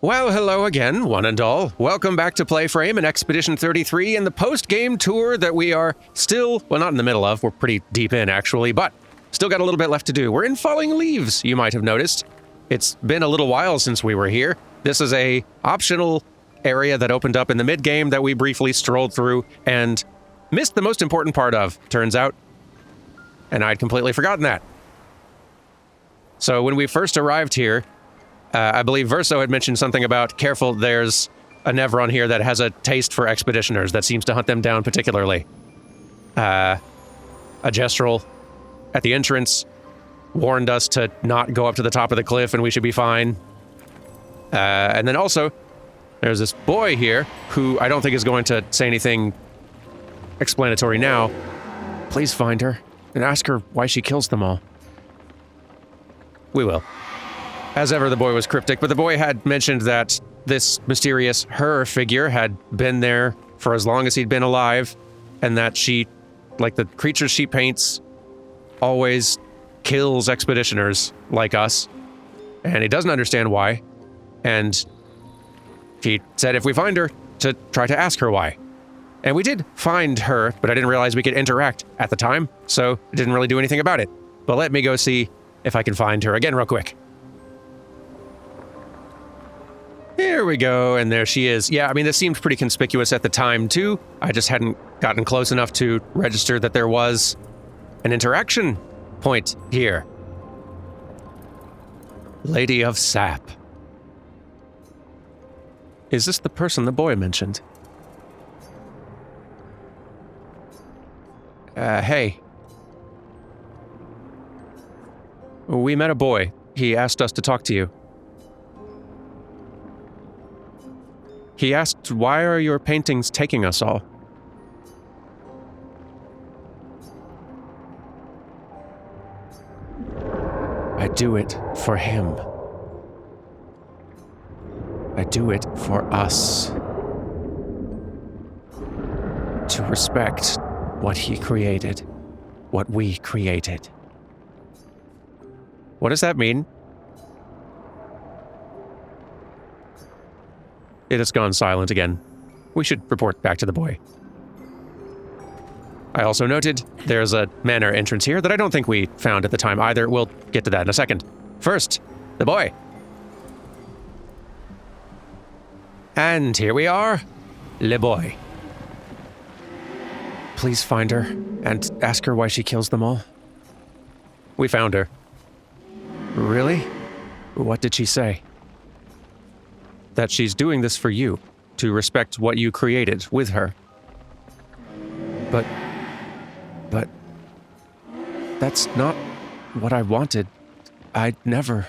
Well, hello again, one and all. Welcome back to PlayFrame and Expedition 33 and the post-game tour that we are still, well, not in the middle of. We're pretty deep in, actually, but still got a little bit left to do. We're in Falling Leaves, you might have noticed. It's been a little while since we were here. This is a optional area that opened up in the mid-game that we briefly strolled through and missed the most important part of, turns out. And I'd completely forgotten that. So when we first arrived here, I believe Verso had mentioned something about, careful, there's a Nevron here that has a taste for expeditioners that seems to hunt them down particularly. A Gestural at the entrance warned us to not go up to the top of the cliff and we should be fine. And then also, there's this boy here who I don't think is going to say anything explanatory now. Please find her and ask her why she kills them all. We will. As ever, the boy was cryptic, but the boy had mentioned that this mysterious her figure had been there for as long as he'd been alive, and that she, like the creatures she paints, always kills expeditioners like us, and he doesn't understand why, and he said if we find her, to try to ask her why. And we did find her, but I didn't realize we could interact at the time, so I didn't really do anything about it. But let me go see if I can find her again real quick. Here we go, and there she is. Yeah, I mean, this seemed pretty conspicuous at the time, too. I just hadn't gotten close enough to register that there was an interaction point here. Lady of Sap. Is this the person the boy mentioned? Hey. We met a boy. He asked us to talk to you. He asked, why are your paintings taking us all? I do it for him. I do it for us. To respect what he created, what we created. What does that mean? It has gone silent again. We should report back to the boy. I also noted there's a Manor entrance here that I don't think we found at the time either. We'll get to that in a second. First, the boy. And here we are, le boy. Please find her and ask her why she kills them all. We found her. Really? What did she say? That she's doing this for you, to respect what you created with her. But that's not what I wanted. I'd never.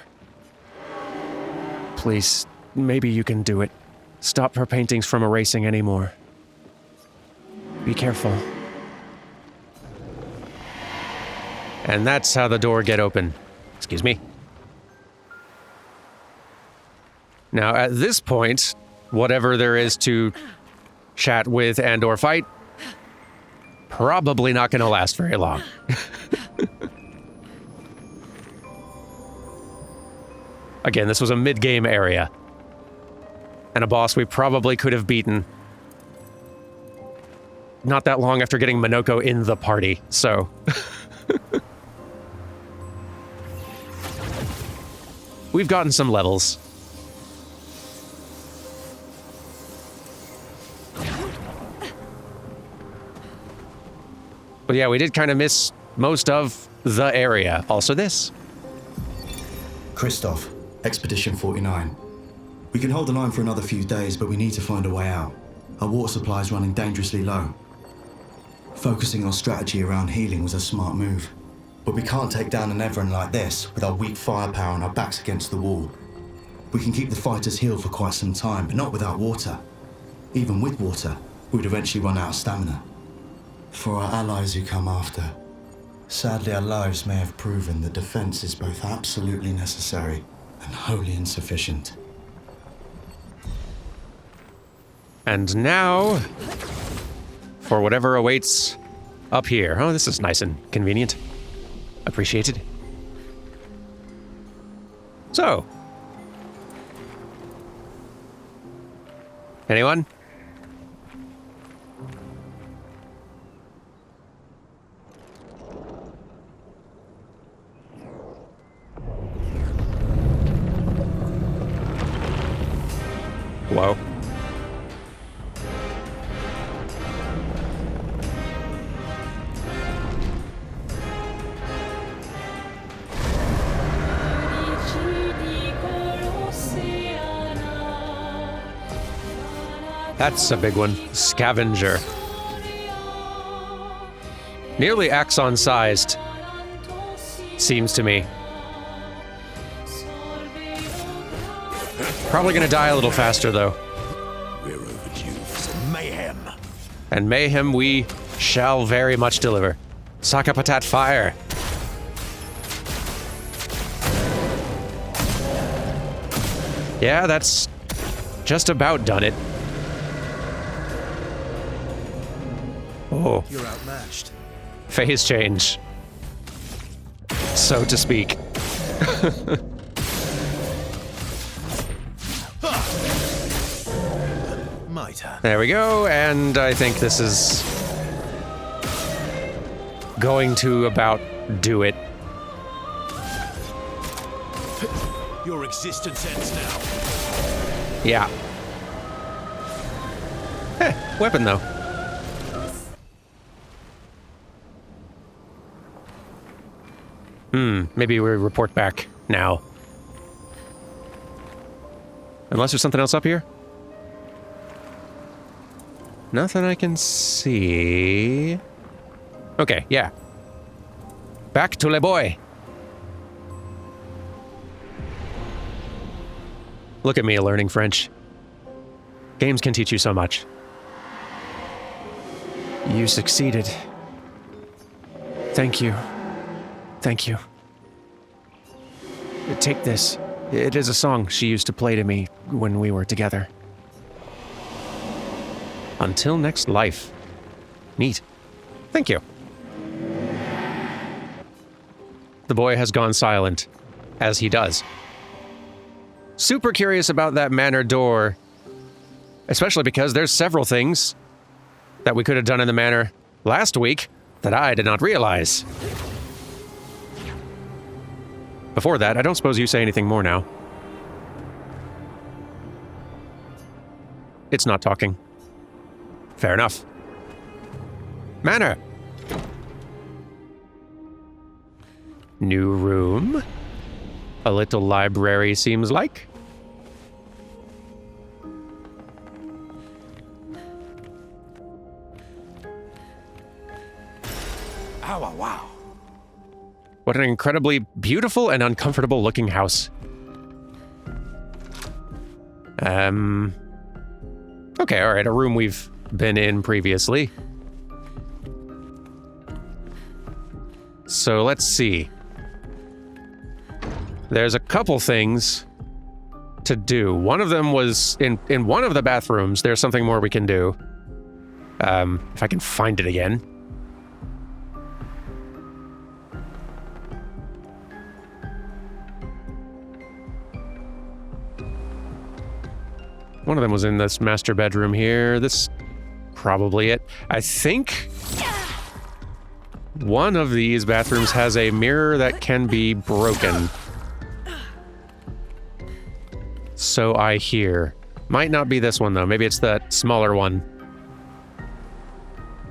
Please, maybe you can do it. Stop her paintings from erasing anymore. Be careful. And that's how the door get open. Excuse me. Now, at this point, whatever there is to chat with and or fight, probably not going to last very long. Again, this was a mid-game area. And a boss we probably could have beaten not that long after getting Minoko in the party, so... We've gotten some levels. But yeah, we did kind of miss most of the area. Also this. Christoph, Expedition 49. We can hold the line for another few days, but we need to find a way out. Our water supply is running dangerously low. Focusing our strategy around healing was a smart move. But we can't take down an Everin like this with our weak firepower and our backs against the wall. We can keep the fighters healed for quite some time, but not without water. Even with water, we'd eventually run out of stamina. For our allies who come after, sadly our lives may have proven that defense is both absolutely necessary and wholly insufficient. And now, for whatever awaits up here. Oh, this is nice and convenient. Appreciated. So, Anyone? Whoa. That's a big one. Scavenger. Nearly Axon-sized, seems to me. Probably gonna die a little faster, though. We're overdue for some mayhem. And mayhem we shall very much deliver. Sakapatat fire. Yeah, that's just about done it. Oh. You're outmatched. Phase change. So to speak. My turn. There we go, and I think this is going to about do it. Your existence ends now. Yeah. Weapon though. Maybe we report back now. Unless there's something else up here? Nothing I can see. Okay, yeah. Back to Le Boy. Look at me learning French. Games can teach you so much. You succeeded. Thank you. Thank you. Take this. It is a song she used to play to me when we were together. Until next life. Neat. Thank you. The boy has gone silent, as he does. Super curious about that manor door, especially because there's several things that we could have done in the manor last week that I did not realize. Before that, I don't suppose you say anything more now. It's not talking. Fair enough. Manor. New room. A little library, seems like. Ow, wow. What an incredibly beautiful and uncomfortable looking house. Okay, alright, a room we've been in previously. So let's see. There's a couple things to do. One of them was in one of the bathrooms. There's something more we can do. If I can find it again. One of them was in this master bedroom here. This probably it. I think one of these bathrooms has a mirror that can be broken. So I hear. Might not be this one though. Maybe it's that smaller one,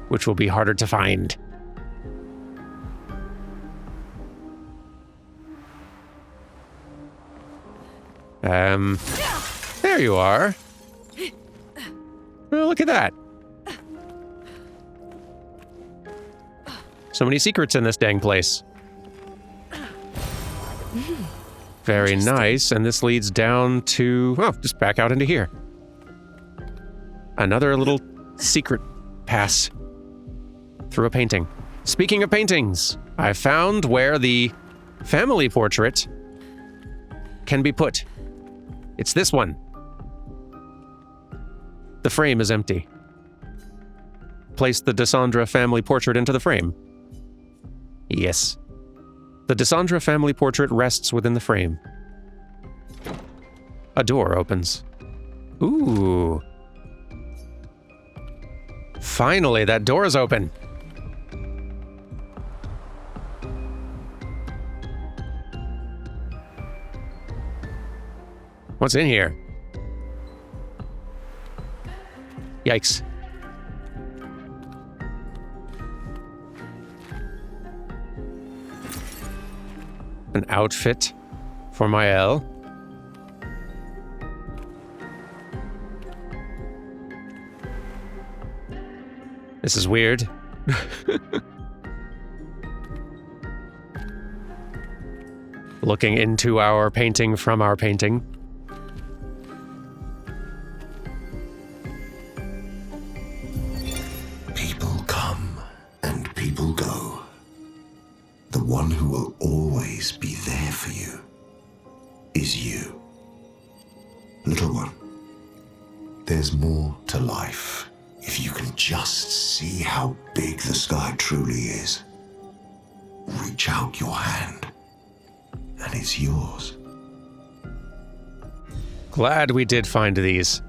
which will be harder to find. There you are. Well, look at that. So many secrets in this dang place. Very nice, and this leads down to, oh, just back out into here. Another little secret pass through a painting. Speaking of paintings, I found where the family portrait can be put. It's this one. The frame is empty. Place the Desandra family portrait into the frame. Yes. The Desandra family portrait rests within the frame. A door opens. Ooh. Finally, that door's open. What's in here? Yikes. An outfit for Mael. This is weird. Looking into our painting from our painting. People come and people go. The one who will always be there for you is you. Little one, there's more to life if you can just see how big the sky truly is. Reach out your hand, and it's yours. Glad we did find these.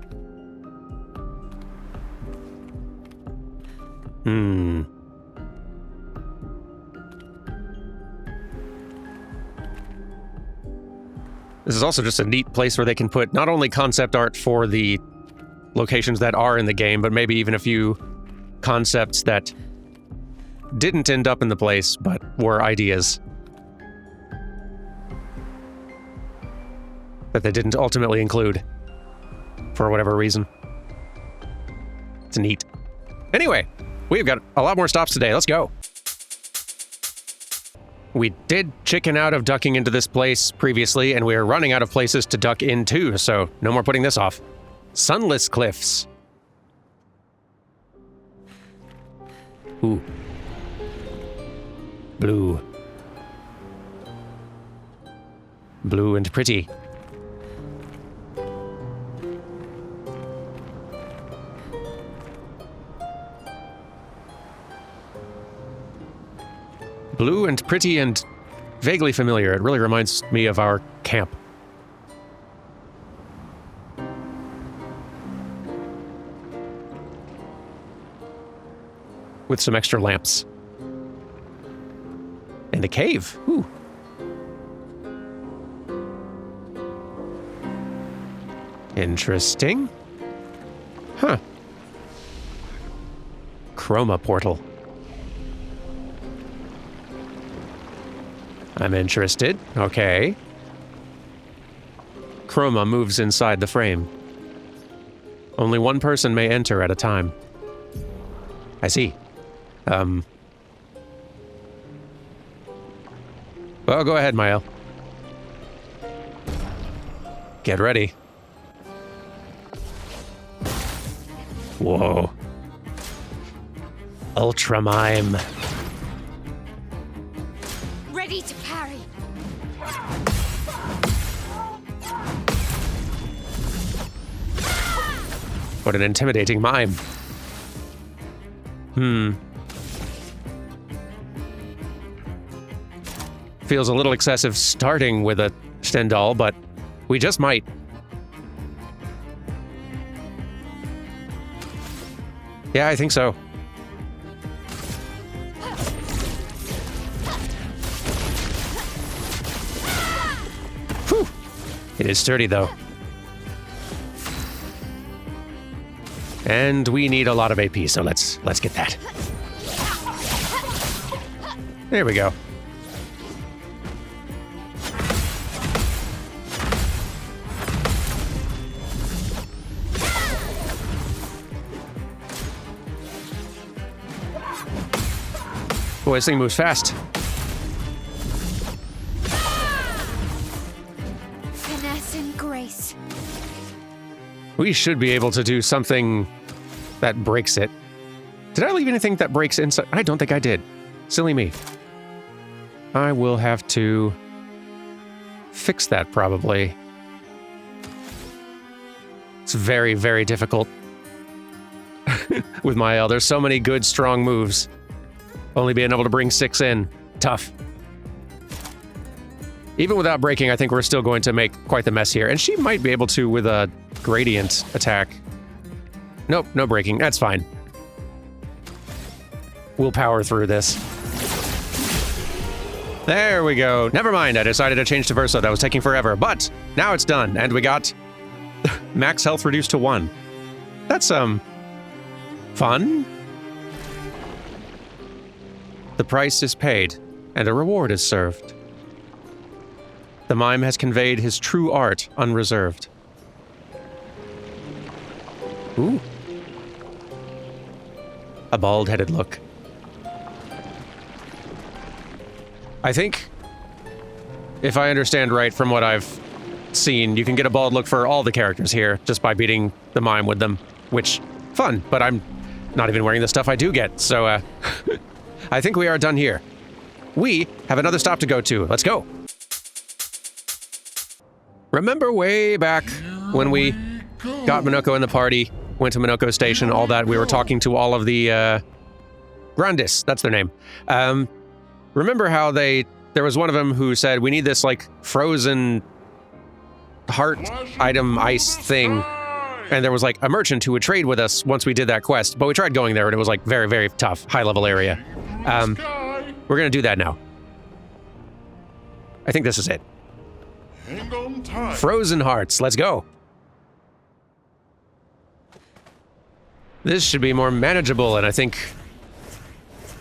This is also just a neat place where they can put not only concept art for the locations that are in the game, but maybe even a few concepts that didn't end up in the place, but were ideas that they didn't ultimately include for whatever reason. It's neat. Anyway, we've got a lot more stops today. Let's go. We did chicken out of ducking into this place previously, and we're running out of places to duck into, so no more putting this off. Sunless Cliffs. Ooh. Blue. Blue and pretty. Blue and pretty and vaguely familiar. It really reminds me of our camp. With some extra lamps. And a cave. Ooh. Interesting. Huh. Chroma portal. I'm interested. Okay. Chroma moves inside the frame. Only one person may enter at a time. I see. Well, go ahead, Mael. Get ready. Whoa. Ultra mime. Ready to parry. What an intimidating mime. Feels a little excessive starting with a Stendhal, but we just might. Yeah, I think so. Whew. It is sturdy, though. And we need a lot of AP, so let's get that. There we go. Boy, this thing moves fast. Finesse and grace. We should be able to do something that breaks it. Did I leave anything that breaks inside? I don't think I did. Silly me. I will have to fix that probably. It's very, very difficult with Mael. There's so many good, strong moves. Only being able to bring 6 in. Tough. Even without breaking, I think we're still going to make quite the mess here. And she might be able to with a gradient attack. Nope, no breaking. That's fine. we'll power through this. There we go. Never mind, I decided to change to Versa. That was taking forever, but now it's done, and we got max health reduced to 1. That's, fun. The price is paid, and a reward is served. The mime has conveyed his true art unreserved. Ooh. A bald-headed look. I think, if I understand right from what I've seen, you can get a bald look for all the characters here just by beating the mime with them, which, fun, but I'm not even wearing the stuff I do get, so, I think we are done here. We have another stop to go to. Let's go. Remember way back when we got Minoko in the party, went to Minoko Station, all that, we were talking to all of the, Grandis, that's their name. Remember how there was one of them who said, we need this, like, frozen heart item ice thing. And there was, like, a merchant who would trade with us once we did that quest. But we tried going there, and it was, like, very, very tough, high-level area. We're gonna do that now. I think this is it. Frozen hearts, let's go. This should be more manageable, and I think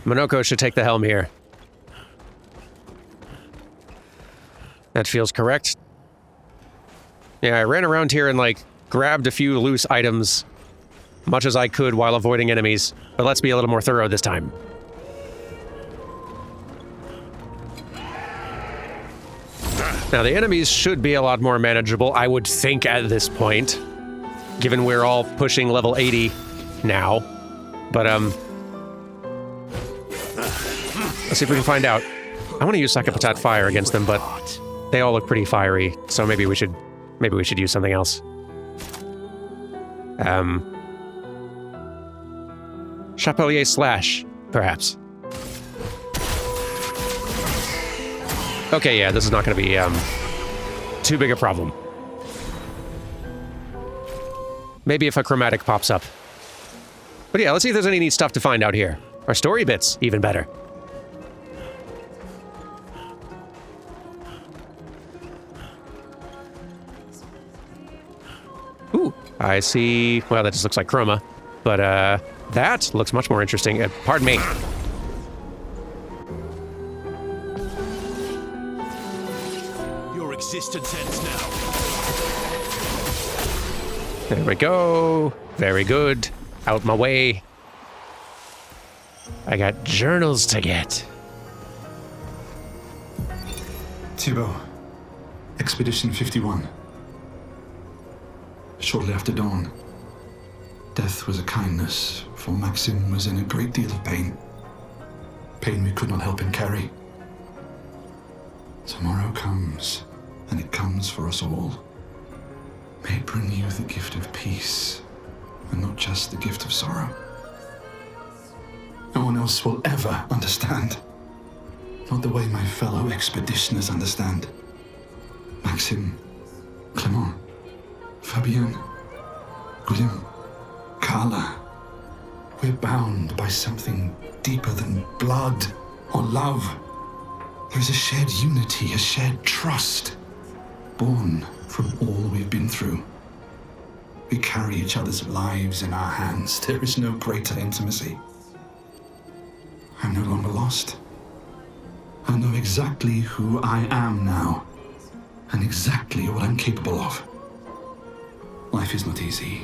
Minoko should take the helm here. That feels correct. Yeah, I ran around here and, like, grabbed a few loose items, much as I could while avoiding enemies, but let's be a little more thorough this time. Now, the enemies should be a lot more manageable, I would think, at this point, given we're all pushing level 80 now. But, let's see if we can find out. I want to use Sakapatat Fire against them, but they all look pretty fiery, so maybe we should use something else. Chapelier Slash, perhaps. Okay, yeah, this is not going to be, too big a problem. Maybe if a chromatic pops up. But yeah, let's see if there's any neat stuff to find out here. Or story bits, even better. Ooh, I see... Well, that just looks like chroma. But, that looks much more interesting. Pardon me. Your existence ends now. There we go. Very good. Out my way. I got journals to get. Thibaut, Expedition 51. Shortly after dawn, death was a kindness, for Maxim was in a great deal of pain. Pain we could not help him carry. Tomorrow comes, and it comes for us all. May it bring you the gift of peace, and not just the gift of sorrow. No one else will ever understand. Not the way my fellow expeditioners understand. Maxim, Clement, Fabienne, Guillaume, Carla. We're bound by something deeper than blood or love. There is a shared unity, a shared trust, born from all we've been through. We carry each other's lives in our hands. There is no greater intimacy. I'm no longer lost. I know exactly who I am now, and exactly what I'm capable of. Life is not easy.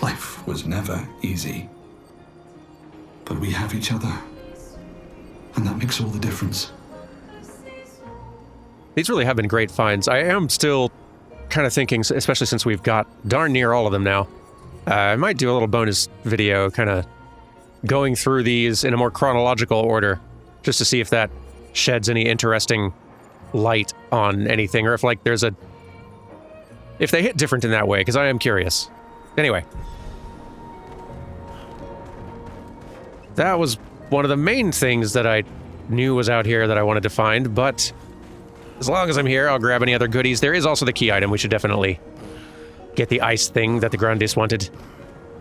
Life was never easy. But we have each other, and that makes all the difference. These really have been great finds. I am still kind of thinking, especially since we've got darn near all of them now, I might do a little bonus video kind of going through these in a more chronological order, just to see if that sheds any interesting light on anything, or if, like, if they hit different in that way, because I am curious. Anyway. That was one of the main things that I knew was out here that I wanted to find, but as long as I'm here, I'll grab any other goodies. There is also the key item. We should definitely get the ice thing that the Grandis wanted.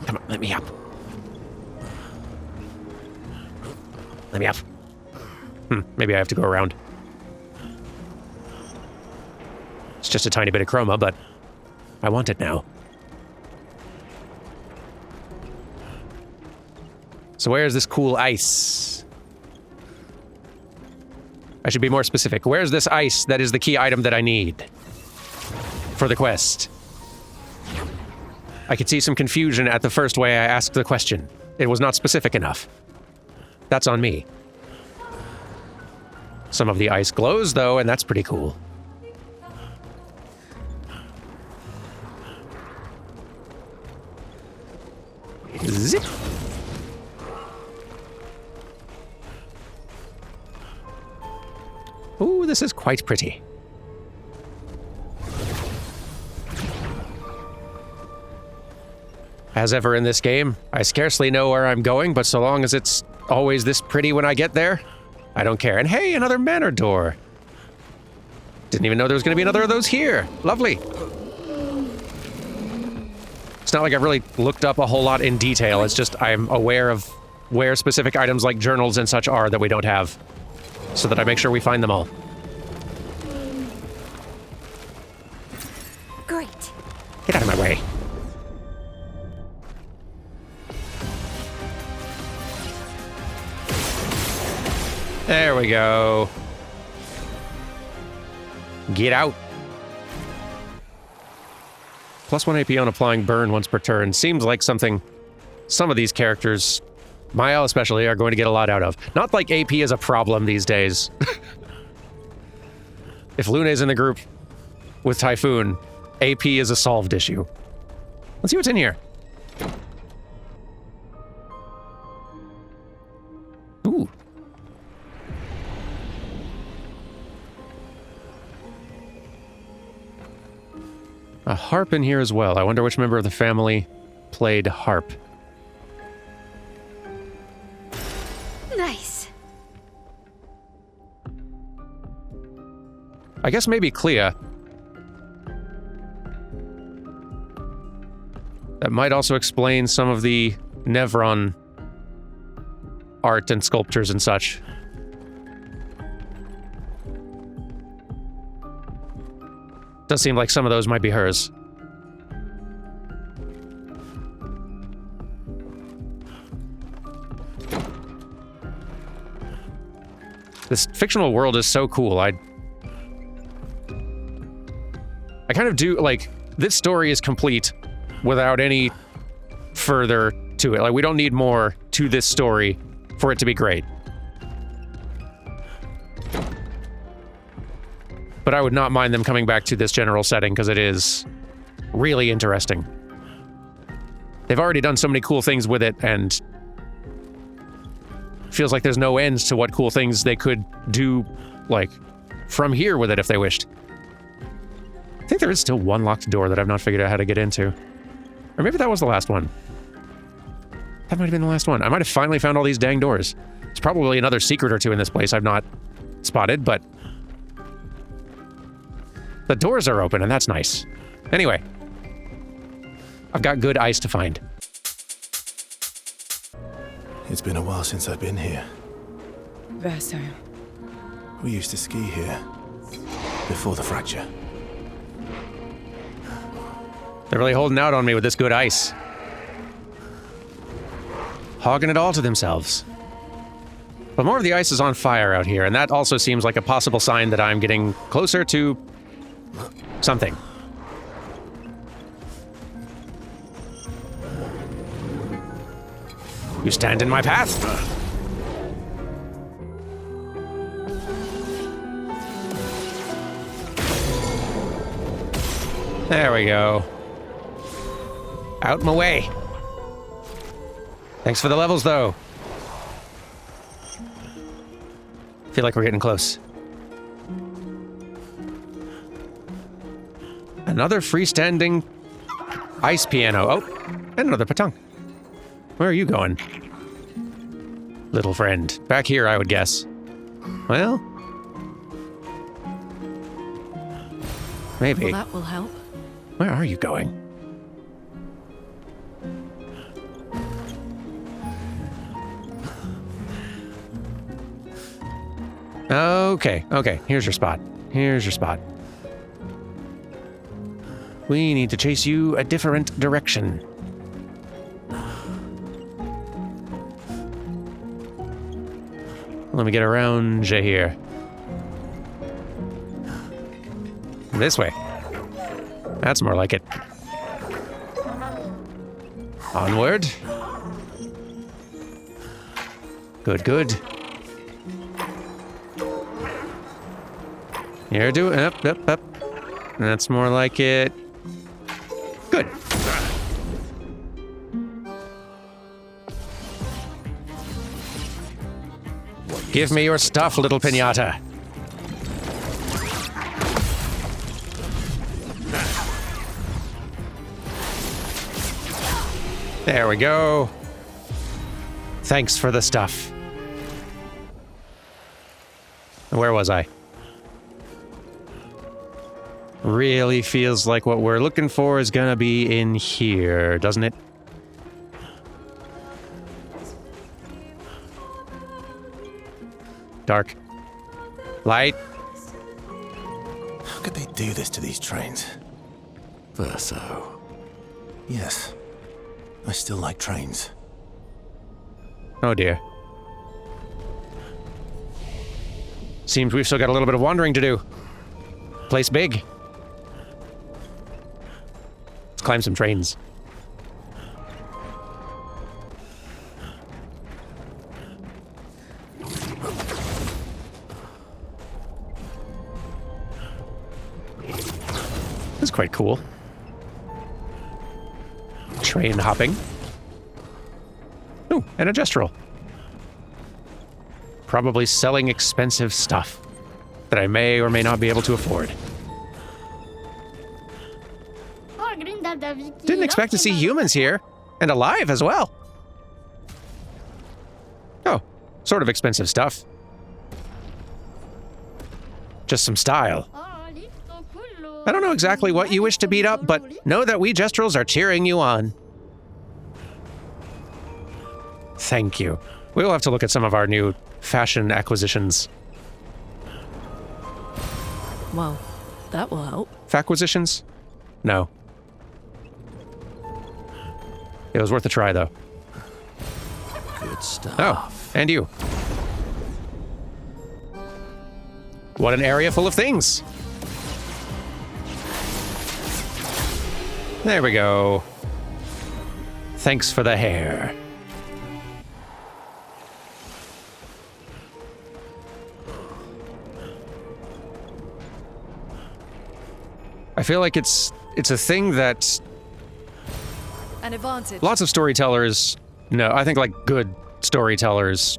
Come on, let me up. Let me up. Maybe I have to go around. It's just a tiny bit of chroma, but I want it now. So where's this cool ice? I should be more specific. Where's this ice that is the key item that I need for the quest? I could see some confusion at the first way I asked the question. It was not specific enough. That's on me. Some of the ice glows, though, and that's pretty cool. Zip. Ooh, this is quite pretty. As ever in this game, I scarcely know where I'm going, but so long as it's always this pretty when I get there, I don't care. And hey, another manor door. Didn't even know there was going to be another of those here. Lovely. It's not like I've really looked up a whole lot in detail. It's just I'm aware of where specific items like journals and such are that we don't have, so that I make sure we find them all. Great. Get out of my way. There we go. Get out. +1 AP on applying burn once per turn. Seems like something some of these characters, Mael especially, are going to get a lot out of. Not like AP is a problem these days. If Luna's in the group with Typhoon, AP is a solved issue. Let's see what's in here. Ooh. A harp in here as well. I wonder which member of the family played harp. Nice. I guess maybe Clea. That might also explain some of the Nevron art and sculptures and such. Does seem like some of those might be hers. This fictional world is so cool. I kind of do, like, this story is complete without any further to it. Like, we don't need more to this story for it to be great. But I would not mind them coming back to this general setting because it is really interesting. They've already done so many cool things with it, and feels like there's no end to what cool things they could do, like, from here with it if they wished. I think there is still one locked door that I've not figured out how to get into. Or maybe that was the last one. That might have been the last one. I might have finally found all these dang doors. There's probably another secret or two in this place I've not spotted, but the doors are open, and that's nice. Anyway, I've got good ice to find. It's been a while since I've been here. Verso. We used to ski here before the fracture. They're really holding out on me with this good ice. Hogging it all to themselves. But more of the ice is on fire out here, and that also seems like a possible sign that I'm getting closer to something. You stand in my path? There we go. Out my way. Thanks for the levels, though. Feel like we're getting close. Another freestanding ice piano. Oh, and another patong. Where are you going? Little friend. Back here, I would guess. Well, maybe. Well, that will help. Where are you going? Okay, okay, here's your spot. Here's your spot. We need to chase you a different direction. Let me get around you here. This way. That's more like it. Onward. Good, good. You're doing up. That's more like it. Good. Give me your stuff, little piñata. There we go. Thanks for the stuff. Where was I? Really feels like what we're looking for is gonna be in here, doesn't it? Dark. Light. How could they do this to these trains? Verso. Yes. I still like trains. Oh dear. Seems we've still got a little bit of wandering to do. Place big. Let's climb some trains. This is quite cool. Train hopping. Ooh, and a gestural. Probably selling expensive stuff that I may or may not be able to afford. Didn't expect to see humans here, and alive as well. Oh, sort of expensive stuff. Just some style. I don't know exactly what you wish to beat up, but know that we Gestrels are cheering you on. Thank you. We'll have to look at some of our new fashion acquisitions. Well, that will help. Facquisitions? No. It was worth a try, though. Good stuff. Oh, and you. What an area full of things. There we go. Thanks for the hair. I feel like it's a thing that An advantage. lots of storytellers, no, I think like good storytellers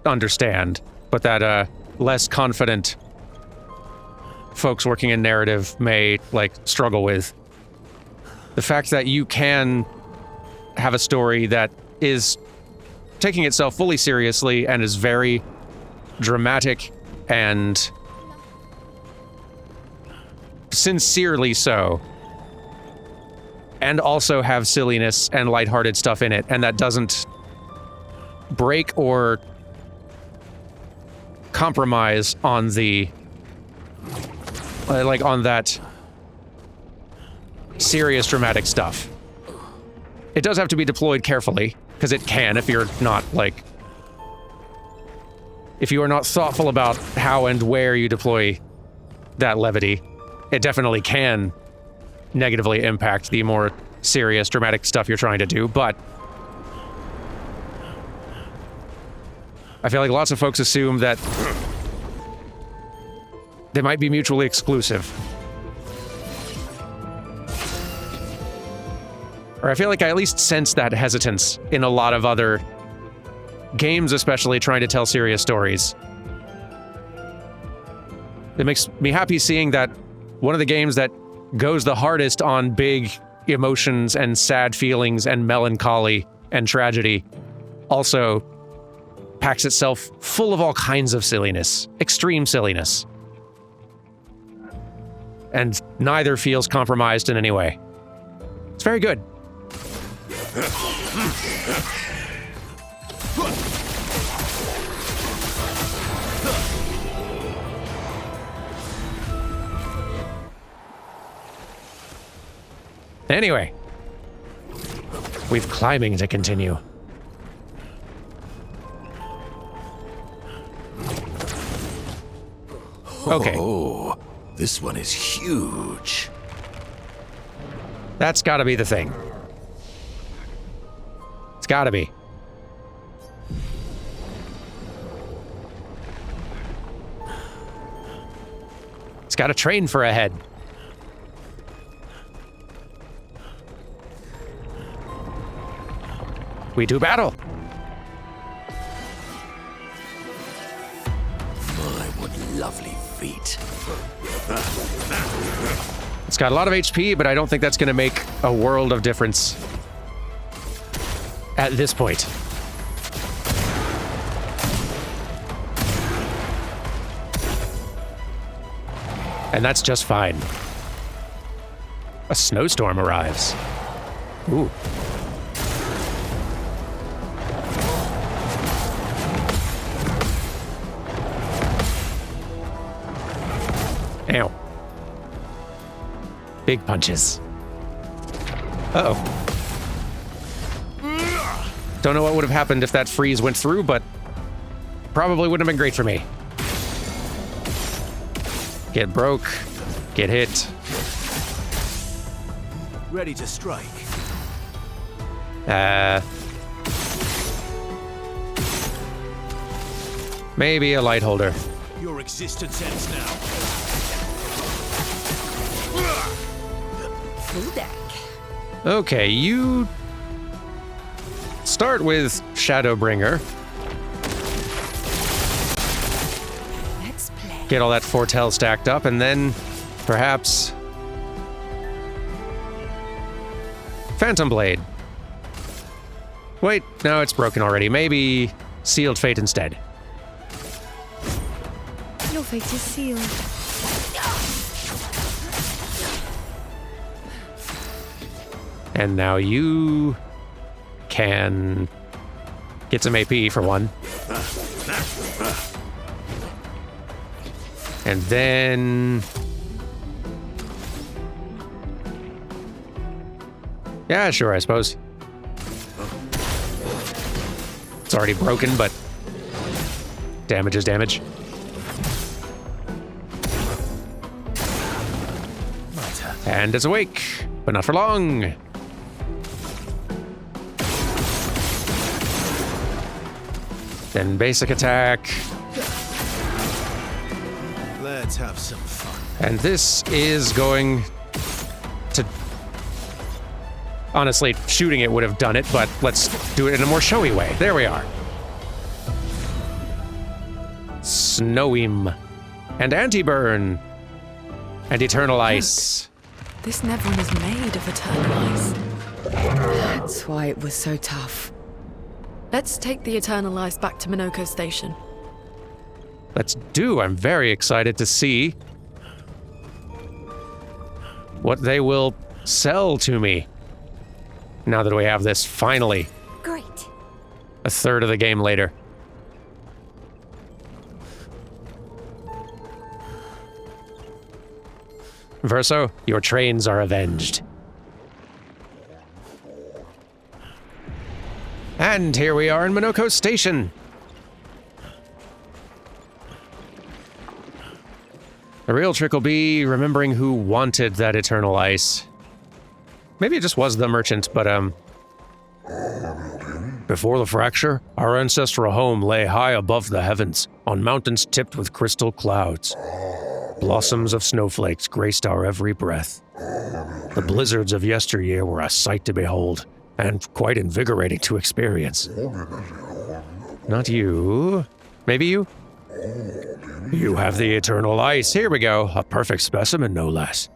understand, but that less confident folks working in narrative may like struggle with. The fact that you can have a story that is taking itself fully seriously and is very dramatic and sincerely so, and also have silliness and lighthearted stuff in it, and that doesn't break or compromise on the like on that serious dramatic stuff. It does have to be deployed carefully, because it can if you're not like if you are not thoughtful about how and where you deploy that levity. It definitely can negatively impact the more serious, dramatic stuff you're trying to do, but I feel like lots of folks assume that they might be mutually exclusive. Or I feel like I at least sense that hesitance in a lot of other games, especially trying to tell serious stories. It makes me happy seeing that one of the games that goes the hardest on big emotions and sad feelings and melancholy and tragedy also packs itself full of all kinds of silliness, extreme silliness. And neither feels compromised in any way. It's very good. Anyway. We've climbing to continue. Okay. Oh, this one is huge. That's gotta be the thing. It's gotta be. It's got a train for a head. We do battle. My, what lovely feet. It's got a lot of HP, but I don't think that's going to make a world of difference at this point. And that's just fine. A snowstorm arrives. Ooh. Ow. Big punches. Uh-oh. Don't know what would have happened if that freeze went through, but probably wouldn't have been great for me. Get broke. Get hit. Ready to strike. Maybe a light holder. Your existence ends now. Full deck. Okay, you start with Shadowbringer. Let's play. Get all that foretell stacked up, and then perhaps Phantom Blade. Wait, no, it's broken already. Maybe Sealed Fate instead. Your fate is sealed. And now you can get some AP for one. And then... yeah, sure, I suppose. It's already broken, but damage is damage. And it's awake, but not for long. Then basic attack. Let's have some fun. And this is going to... honestly, shooting it would have done it, but let's do it in a more showy way. There we are. Snowim. And anti-burn. And eternal ice. This Nevron is made of eternal ice. That's why it was so tough. Let's take the eternal ice back to Minoko Station. Let's do. I'm very excited to see what they will sell to me now that we have this finally. Great. A third of the game later. Verso, your trains are avenged. And here we are in Minoko Station. The real trick will be remembering who wanted that eternal ice. Maybe it just was the merchant, but before the fracture, our ancestral home lay high above the heavens, on mountains tipped with crystal clouds. Blossoms of snowflakes graced our every breath. The blizzards of yesteryear were a sight to behold, and quite invigorating to experience. Not you. Maybe you? You have the eternal ice. Here we go. A perfect specimen, no less.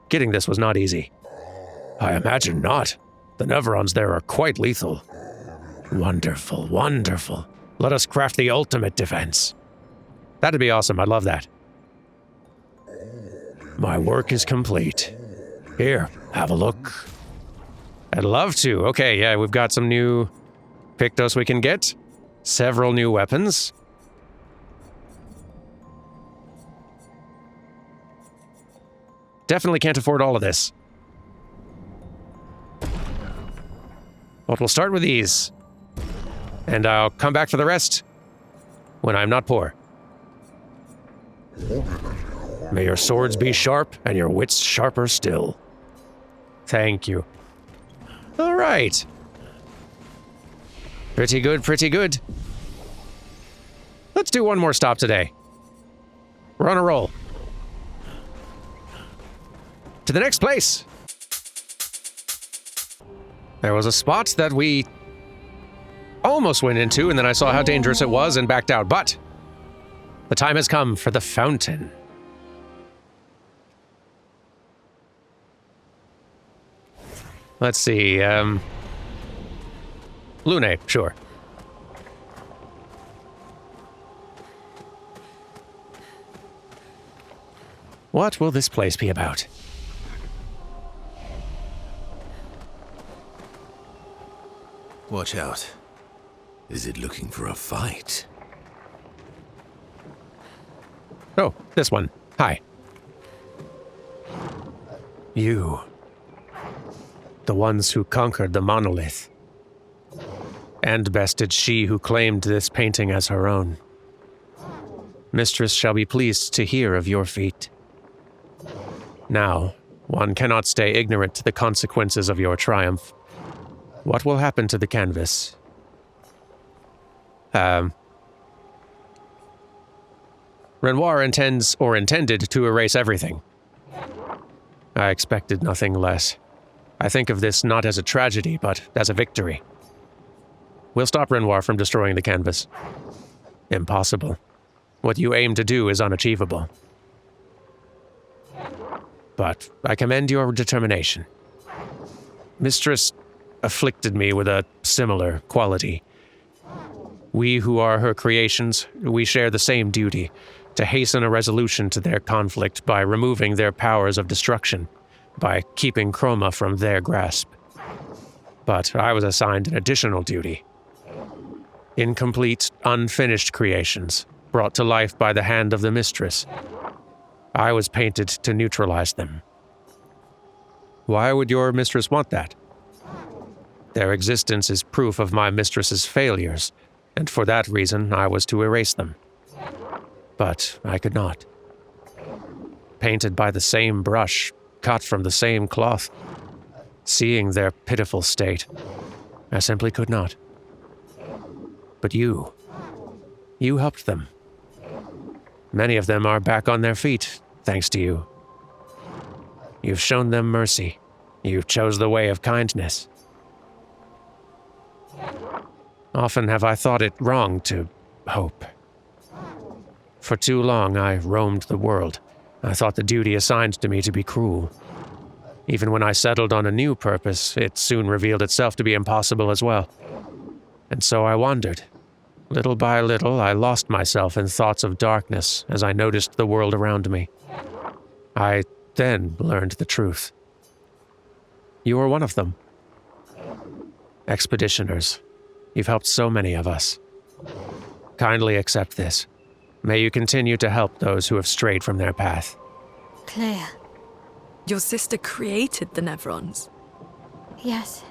Getting this was not easy. I imagine not. The Neverons there are quite lethal. Wonderful, wonderful. Let us craft the ultimate defense. That'd be awesome. I'd love that. My work is complete. Here, have a look. I'd love to. Okay, yeah, we've got some new Pictos we can get. Several new weapons. Definitely can't afford all of this. But we'll start with these. And I'll come back for the rest when I'm not poor. May your swords be sharp and your wits sharper still. Thank you. All right. Pretty good, pretty good. Let's do one more stop today. We're on a roll. To the next place. There was a spot that we almost went into, and then I saw how dangerous it was and backed out. But the time has come for the fountain. Let's see, Lune, sure. What will this place be about? Watch out. Is it looking for a fight? Oh, this one. Hi. You. The ones who conquered the monolith. And bested she who claimed this painting as her own. Mistress shall be pleased to hear of your feat. Now, one cannot stay ignorant to the consequences of your triumph. What will happen to the canvas? Renoir intends, or intended, to erase everything. I expected nothing less. I think of this not as a tragedy, but as a victory. We'll stop Renoir from destroying the canvas. Impossible. What you aim to do is unachievable. But I commend your determination. Mistress afflicted me with a similar quality. We who are her creations, we share the same duty, to hasten a resolution to their conflict by removing their powers of destruction, by keeping Chroma from their grasp. But I was assigned an additional duty. Incomplete, unfinished creations, brought to life by the hand of the mistress. I was painted to neutralize them. Why would your mistress want that? Their existence is proof of my mistress's failures, and for that reason I was to erase them. But I could not. Painted by the same brush, cut from the same cloth, seeing their pitiful state, I simply could not. But you helped them. Many of them are back on their feet, thanks to you. You've shown them mercy. You chose the way of kindness. Often have I thought it wrong to hope. For too long I roamed the world. I thought the duty assigned to me to be cruel. Even when I settled on a new purpose, it soon revealed itself to be impossible as well. And so I wandered. Little by little, I lost myself in thoughts of darkness as I noticed the world around me. I then learned the truth. You were one of them. Expeditioners. You've helped so many of us. Kindly accept this. May you continue to help those who have strayed from their path. Claire. Your sister created the Nevrons. Yes.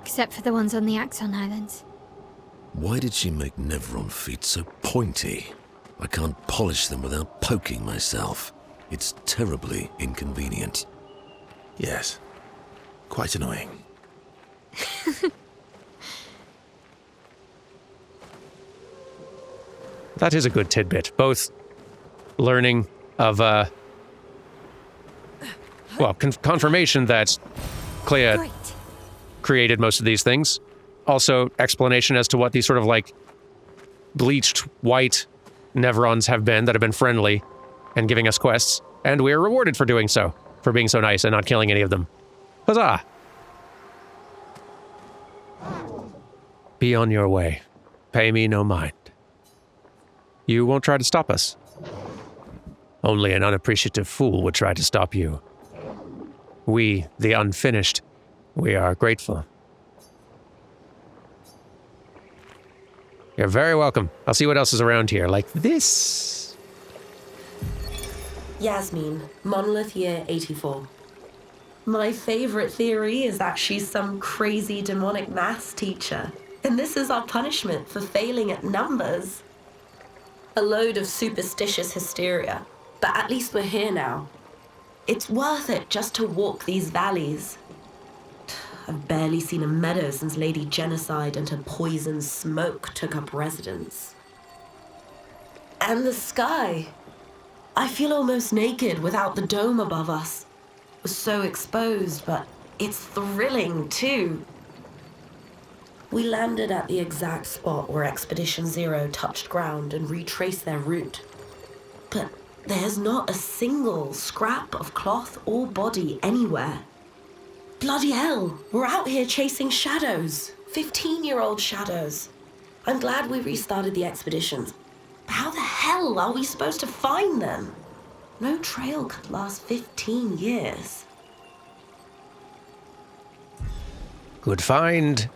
Except for the ones on the Axon Islands. Why did she make Nevron feet so pointy? I can't polish them without poking myself. It's terribly inconvenient. Yes. Quite annoying. That is a good tidbit. Both learning of, confirmation that Claire Great. created most of these things. Also, explanation as to what these sort of like bleached white Nevrons have been friendly and giving us quests. And we are rewarded for doing so, for being so nice and not killing any of them. Huzzah! Be on your way. Pay me no mind. You won't try to stop us. Only an unappreciative fool would try to stop you. We, the unfinished, we are grateful. You're very welcome. I'll see what else is around here, like this. Yasmin, Monolith Year 84. My favorite theory is that she's some crazy demonic maths teacher, and this is our punishment for failing at numbers. A load of superstitious hysteria, but at least we're here now. It's worth it just to walk these valleys. I've barely seen a meadow since Lady Genocide and her poison smoke took up residence. And the sky. I feel almost naked without the dome above us. We're so exposed, but it's thrilling too. We landed at the exact spot where Expedition Zero touched ground and retraced their route. But there's not a single scrap of cloth or body anywhere. Bloody hell, we're out here chasing shadows. 15-year-old shadows. I'm glad we restarted the expeditions. But how the hell are we supposed to find them? No trail could last 15 years. Good find.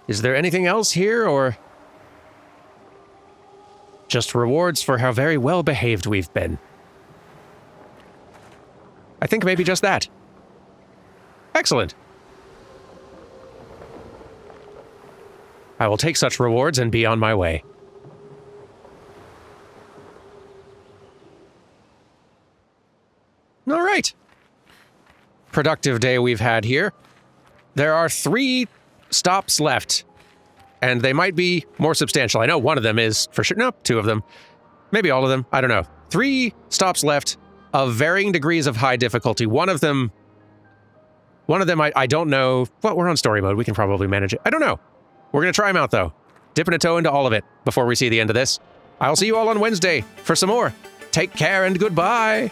Is there anything else here, or just rewards for how very well behaved we've been? I think maybe just that. Excellent. I will take such rewards and be on my way. All right. Productive day we've had here. There are 3 stops left, and they might be more substantial. I know one of them is for sure. No, 2 of them. Maybe all of them. I don't know. 3 stops left of varying degrees of high difficulty. One of them, I don't know. Well, we're on story mode. We can probably manage it. I don't know. We're going to try them out, though. Dipping a toe into all of it before we see the end of this. I'll see you all on Wednesday for some more. Take care and goodbye.